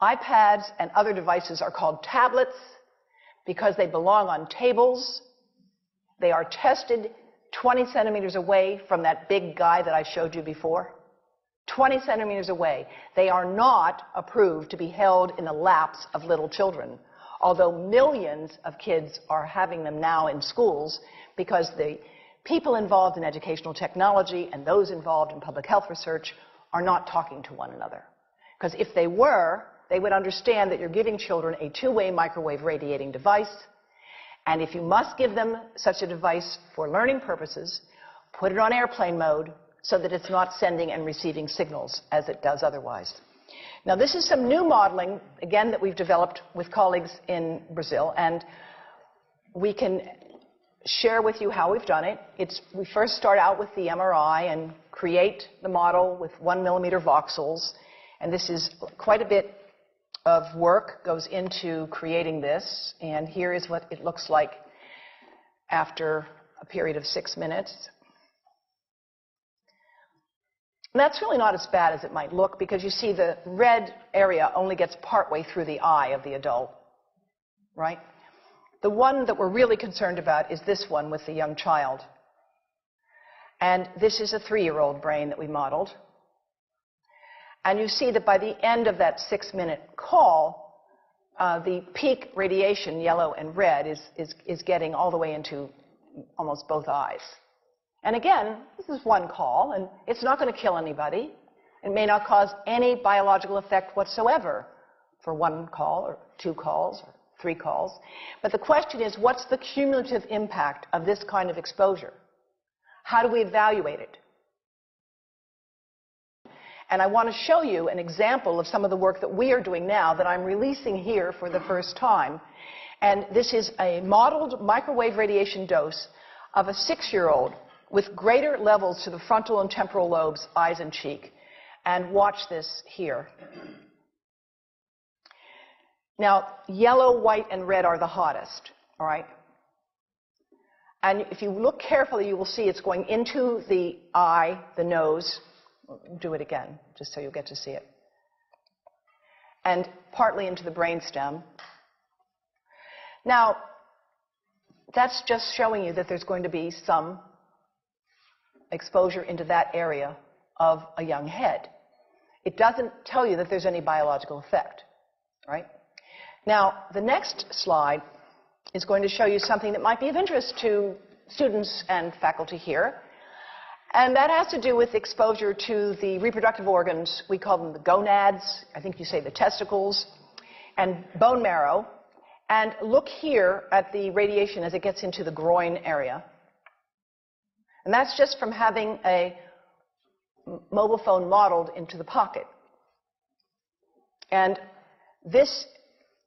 iPads and other devices are called tablets because they belong on tables. They are tested 20 centimeters away from that big guy that I showed you before. 20 centimeters away. They are not approved to be held in the laps of little children, although millions of kids are having them now in schools because the people involved in educational technology and those involved in public health research are not talking to one another. Because if they were, they would understand that you're giving children a two-way microwave radiating device, and if you must give them such a device for learning purposes, put it on airplane mode so that it's not sending and receiving signals as it does otherwise. Now, this is some new modeling, again, that we've developed with colleagues in Brazil, and we can share with you how we've done it. We first start out with the MRI and create the model with 1 millimeter voxels, and this is quite a bit of work goes into creating this, and here is what it looks like after a period of 6 minutes. And that's really not as bad as it might look, because you see the red area only gets partway through the eye of the adult, right? The one that we're really concerned about is this one with the young child. And this is a 3-year-old brain that we modeled. And you see that by the end of that 6-minute call, the peak radiation, yellow and red, is getting all the way into almost both eyes. And again, this is one call, and it's not going to kill anybody. It may not cause any biological effect whatsoever for 1 call or 2 calls or 3 calls. But the question is, what's the cumulative impact of this kind of exposure? How do we evaluate it? And I want to show you an example of some of the work that we are doing now that I'm releasing here for the first time. And this is a modeled microwave radiation dose of a 6-year-old with greater levels to the frontal and temporal lobes, eyes and cheek. And watch this here. Now, yellow, white, and red are the hottest, all right? And if you look carefully, you will see it's going into the eye, the nose. Do it again, just so you'll get to see it. And partly into the brainstem. Now, that's just showing you that there's going to be some exposure into that area of a young head. It doesn't tell you that there's any biological effect, right? Now, the next slide is going to show you something that might be of interest to students and faculty here. And that has to do with exposure to the reproductive organs. We call them the gonads. I think you say the testicles. And bone marrow. And look here at the radiation as it gets into the groin area. And that's just from having a mobile phone modeled into the pocket. And this,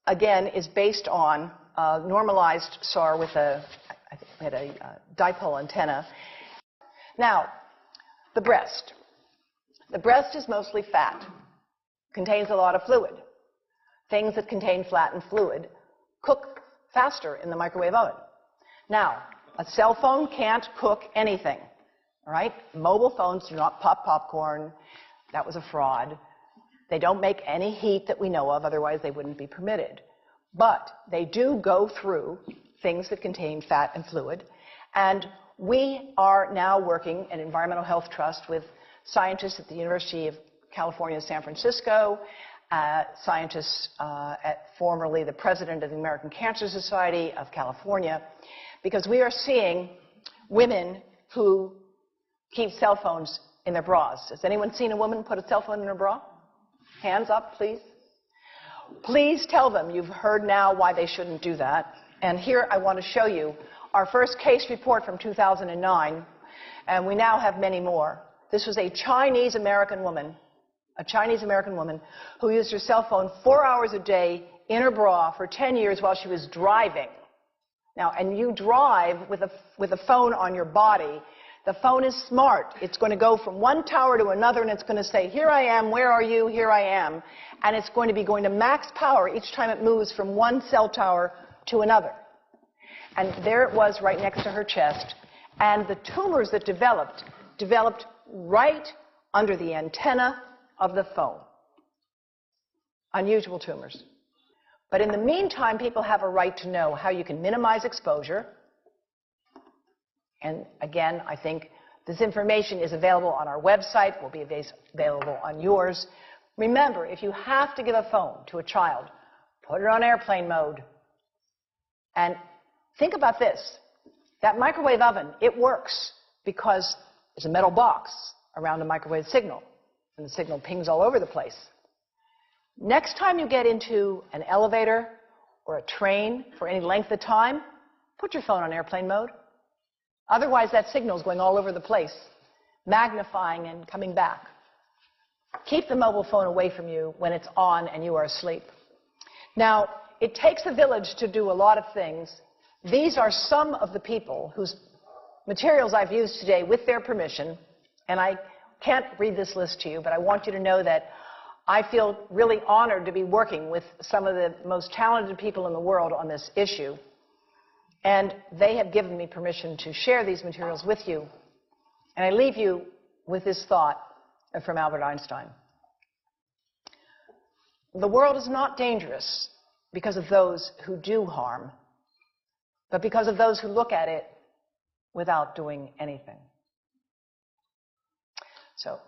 again, is based on a normalized SAR with I think we had a dipole antenna. Now, the breast. The breast is mostly fat, contains a lot of fluid. Things that contain fat and fluid cook faster in the microwave oven. Now, a cell phone can't cook anything, all right? Mobile phones do not pop popcorn. That was a fraud. They don't make any heat that we know of, otherwise they wouldn't be permitted. But they do go through things that contain fat and fluid, and we are now working at Environmental Health Trust with scientists at the University of California, San Francisco, scientists at formerly the president of the American Cancer Society of California, because we are seeing women who keep cell phones in their bras. Has anyone seen a woman put a cell phone in her bra? Hands up, please. Please tell them you've heard now why they shouldn't do that. And here I want to show you our first case report from 2009, and we now have many more. This was a Chinese-American woman who used her cell phone 4 hours a day in her bra for 10 years while she was driving. Now, and you drive with a phone on your body. The phone is smart. It's going to go from one tower to another, and it's going to say, here I am, where are you, here I am. And it's going to be going to max power each time it moves from one cell tower to another. And there it was right next to her chest. And the tumors that developed right under the antenna of the phone. unusual tumors. But in the meantime, people have a right to know how you can minimize exposure. And again, I think this information is available on our website, will be available on yours. Remember, if you have to give a phone to a child, put it on airplane mode. And think about this. That microwave oven, it works because there's a metal box around a microwave signal, and the signal pings all over the place. Next time you get into an elevator or a train for any length of time, put your phone on airplane mode. Otherwise, that signal is going all over the place, magnifying and coming back. Keep the mobile phone away from you when it's on and you are asleep. Now, it takes a village to do a lot of things. These are some of the people whose materials I've used today with their permission, and I can't read this list to you, but I want you to know that I feel really honored to be working with some of the most talented people in the world on this issue. And they have given me permission to share these materials with you. And I leave you with this thought from Albert Einstein. The world is not dangerous because of those who do harm, but because of those who look at it without doing anything. So